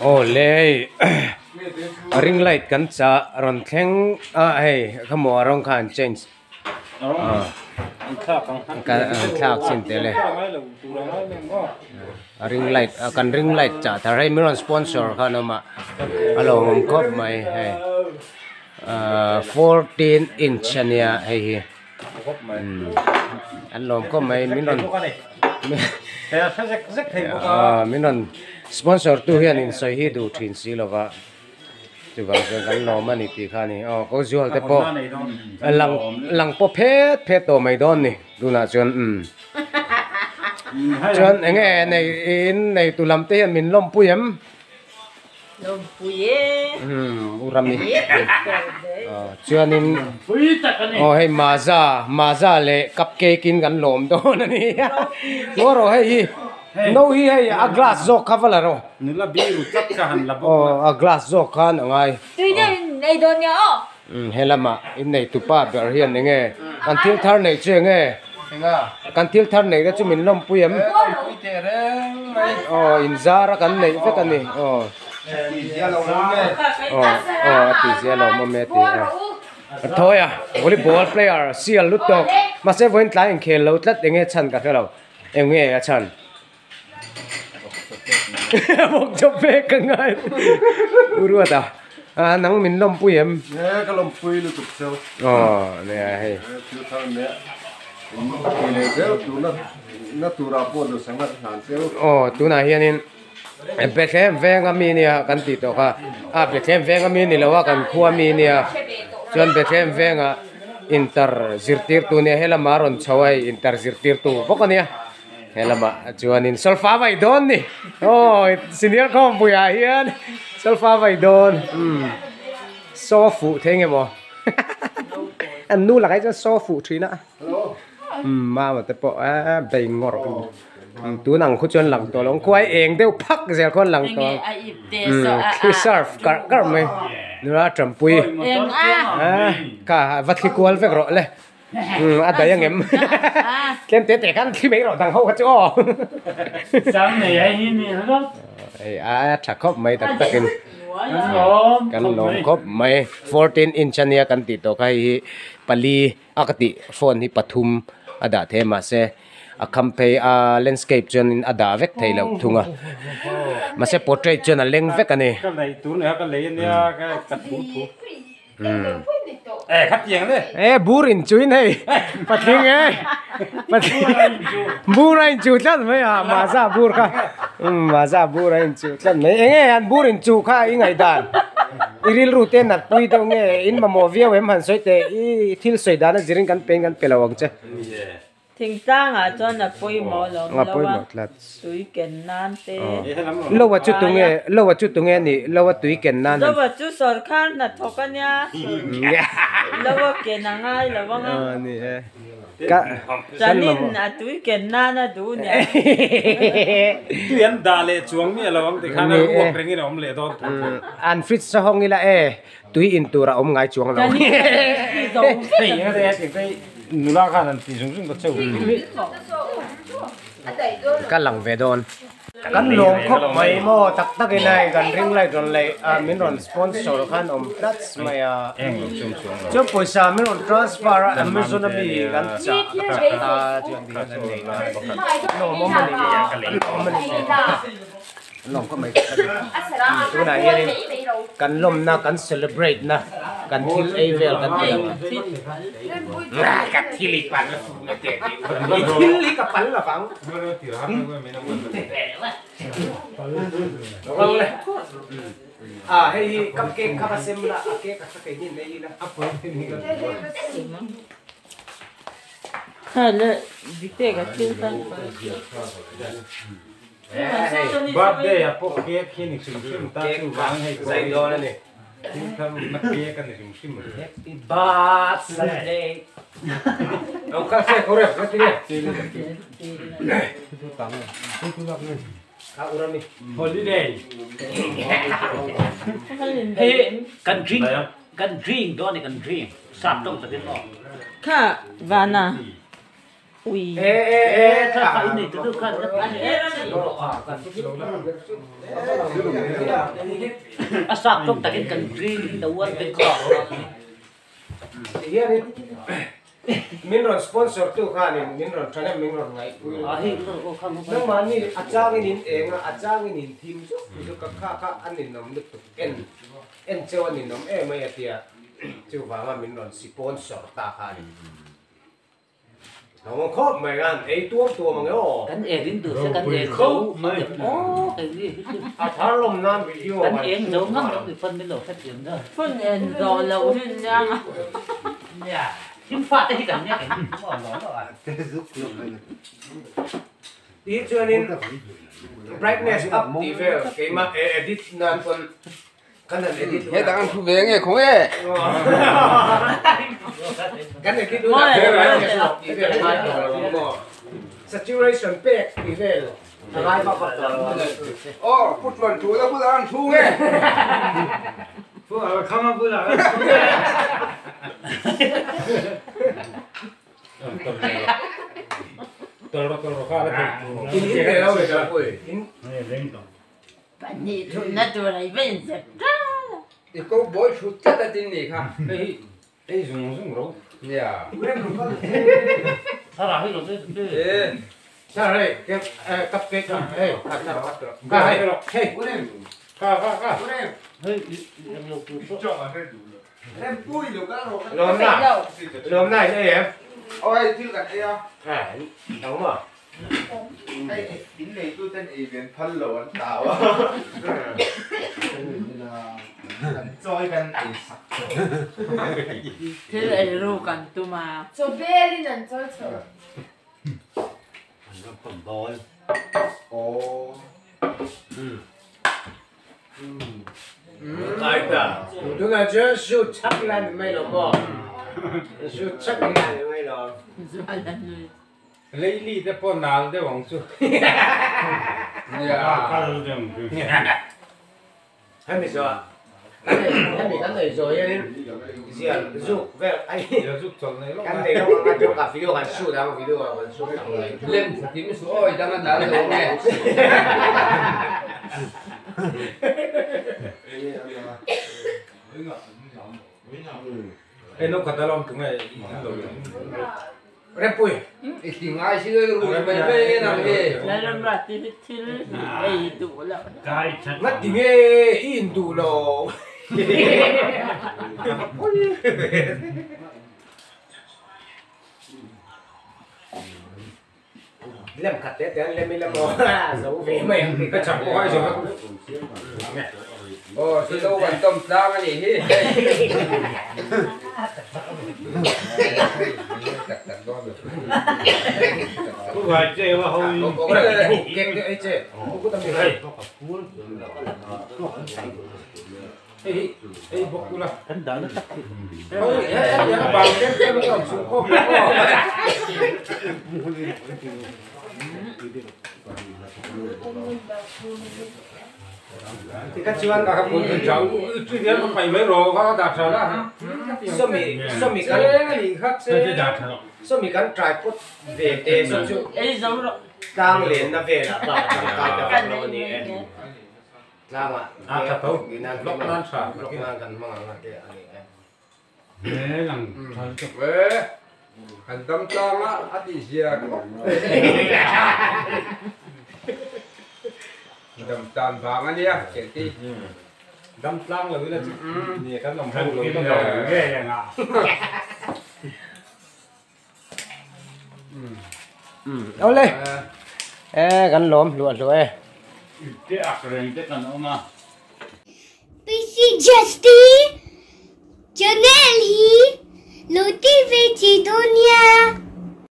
โอ้เลยริงไลท์กันจะรอนแข็งเฮ้ยขโมยรองคานเจนส์กันคลากสินเตเลยริงไลท์กันริงไลท์จะถ้าให้มีรอนสปอนเซอร์เขาเนาะมาฮัลโหลผมก็ไม่ให้14 inch เนี่ยให้อันลมก็ไม่มีรอนมีรอนสปอนเซอร์ตัวเฮียนินใส่ให้ดูทินซีแล้วก็จุดบางส่วนกันลมมันนี่ตีข้านี่ก็จวลแต่พอหลังพอเพชตัวไม่โดนนี่ดูน่าจนจนไงในตุลำเตี้ยมินลมปุยมลมปุยอุรามีจวนนินให้มาซาเลยกับเกกินกันลมโดนนี่ว่าเราให้โน้ยให้กลาสโจกข้าวละเรานี่ละบีรุจับกันละบ่กลาสโจกกันไงตัวนี้ในโดนเนี่ยเฮลมาอินในตุป้าเบอร์เฮียนไงกันทิลทาร์ในเจงไงกันทิลทาร์ในก็จะมีลมปุยมอินซาระกันในเฟกันนี่ตีเสียเราไม่เมตีทอยวอลเลย์บอลเพลย์เสียลุดตกมาเซฟวันไลน์เคลลุดลัดเองชันกับเราเองชันบอกจบเฟกกันไงรู้ว่านังมินลมปุยมเนี่ยก็ลมปุยลุดเซลเนี่ยให้คือทางเนี้ยเนี่ยเซลตัวนั้นตัวราปนตัวสังกัดฐานเซลตัวไหนเฮียนี่เบคแฮมแวงก็มีเนี่ยกันติดต่อค่ะเบคแฮมแวงก็มีนี่แล้วว่ากันขั้วมีเนี่ยจนเบคแฮมแวงอินเตอร์ซิร์ติร์ตัวเนี่ยให้ละมารอนช่วยอินเตอร์ซิร์ติร์ตัวพวกเนี่ยให้ละมาจวนนินซัลฟาไวโดนนี่ซีเนียร์คอมปุยเฮียนซัลฟาไวโดนโซฟูเท่งไงบ่อันนู้นหลักไอ้จะโซฟูทรีนะมาแต่พอไปงอร์ตัวหนังคุณจนหลังตัวลงควายเองเดี๋ยวพักเสียคนหลังตัวคือเซิร์ฟก็ไม่นี่ละจำปุยค่ะวัดขี้กวลเฟกรอเลยอะไรอย่างเงี้ยเล่นเตะกันที่ไม่รอทางเขาก็จ่อซ้ำเนี่ยไอ้นี่นะครับถักครบไม่ตักกินกันลงครบไม่14 inch เนี่ยกันติดต่อใครปลีอากติโฟนที่ปทุมอดาเทมาเซคัมเพย์landscape จนอดาเวกไทยแล้วทุ่งมาเซ portrait จนเล็งเวกกันนี่ก็เลยตัวเนี่ยก็เลยเนี่ยก็กัดบูทูขัดเยียงเลยบูรินจุยนี่ปัดทิ้งปัดทิ้งบูรินจุดนั่นไหมมาซาบูร์ค่ะมาซาบูรินจุดนั่นไหมอันบูรินจุค่ะยังไงด่านอีริลรูเต้นนัดปุยตรงนี้อินมาโมวิเวมหันสวยแต่อีทิลสวยด่านจิริงกันเป็นกันเปล่าวังเจ้ทิ้งจ้างจนปุยหมอลงแล้วตุยเก่นนานเต้โลว่าจุดตรงนี้นี่โลว่าตุยเก่นนานโลว่าจุดสอดข้างนัดทกันเนี่ยโลว่าเก่นง่ายแล้วว่างั้นนี่ก็จันนินตุยเก่นนานดูเนี่ยตุยอันดาเลช่วงนี้เราวังแต่ข้างนั้นพวกเรื่องนี้เราเลยตอนอันฟิตสะห้องนี่ละตุยอินตัวเราง่ายช่วงเราเฮ้ยอะไรสิ่งที่นูราคานั้นที่สูงก็เจ้ากันหลังเวดอนกันลงครบไม่โม่ตักยังไงกันริงไลกันเลยมินรอนสปอนเซอร์กันพลัสไม่จบปุ๊บมินรอนทรานสเฟอร์Amazonมีกันจ้าจวนดีกันเลยโน้มมันนี่ลองก็ไม่ตัวไหนเนี่ยกันลมนะกันเซเลบรตนะกันทิลเอเวลกันเป็นกันทิลิปันทิลิกับปันละฟังให้กับเค้กข้าวเซมละเค้กกับสเกยินในนี้นะเลยดิเตกับทิลตันบัดเดย์พวกเค้กที่นี่ชุ่มๆตาชุ่มวางให้ใส่โดนนี่ที่ทำนักเค้กกันนี่ชุ่มๆเลย Happy birthday เอาคาเฟ่เขาเรียกว่าที่นี่ข้าวอุรามิ Holiday เฮ้กันดริงตัวนี้กันดริงสับต้องตัดต่อค่ะวานา uiถ้าใครนี่จะดูกันอาสักต้องแต่กันรีแต่ว่าเป็นกรอบ มินรอนสปอนเซอร์ตู้ข้านี่มินรอนชนะมินรอนไง ให้เราข้างนอก นั่งมานี่อาจารย์นินเองอาจารย์นินทีมจุกข้าอันนินน้ำนึกตุกเอ็นเจ้านินน้ำไม่เตียจู่ว่ามันมินรอนสปอนเซอร์ตาข้านี่เราครบเหมือนกันไอ้ตัวมันก็ กันเองดิ้นตัวกันเองเขาไม่โอ้ไอ้นี่ อาทารลมน้ำวิดีโอ กันเองเดี๋ยวงั้นเราphân đến đầu phát triển thôi phân ền rồi lâu lên nhang dạ nhưng phát cái cảm giác cái gì mà nó là ý cho nên brightness up thì về cái mà edit nan con cái này edit hết đang thu về nghe không nghe cái này cái đúng là brightness up thì về saturation back thì về lại vào bắt đầu ô phút lần chú đã phút đang thu nghe phút không phút là ini cái đâu vậy đâu vậy bạn nhị thôi nó tôi này bên giật ra thì câu bối chút chắc là tin gì không đây dùng rồi dạ sao là cái ê sao đây cái cặp cái hey cái hey cái hơi nhiều em vui được các lồm này đây em ôi chưa gặp đây à đúng rồi Hey, tính này tôi tên event phân lộ anh tạo Chơi gần ấy sạc thế lại ru cần tu mà 저 베리는 쩔죠. Ồ ai ta đúng là chứ số chắc lên mấy lòng mò số chắc lên mấy lòng ra là người lấy ly để bỏ nào để vòng su dạ hay mình rồi hay mình cái này rồi nên gì à giúp về anh giờ giúp chọn này cái này nó ăn trong cả video ăn su đang video ăn su lên tím số ôi đang ăn đá rồi nghe nó có tao làm chúng này rep pui tiếng ai xí rồi rồi bây giờ làm gì là làm ra thì ấy tụ là cái thật mất tiếng nghe in tụ đồ làm khát tết lên mình làm mò giấu về mày thì cái chẳng có ai rồi ồ xin đâu quan tâm ra cái gì cứ phải chơi mà không có cái cái ấy chứ có tâm gì đây ấy bốc là cái đó nó tắt không nó bằng cái nó còn xuống không thì các chú ăn các con cháu tuy nhiên nó phải mấy rồi có đạt rồi đó số mì cắn gì khác số mì cắn trái cốt về tê số chú ấy giống rồi đang liền nó về là bảo trong cái đó phải nó nè là mà thật không cái nan lóc nan sả lóc nan cần mang là cái anh ấy thế rằng 왜 간담장아 아디시아 담단 vàng 아니야 걔티 đâm lang là cái là gì cái lòng hầu lớn nó ghê vậy ạ đâu lên gắn lốm luồn rồi cái ạc rồi cái cần ông mà PC Justy, Janelle, Luti Veci Dunia.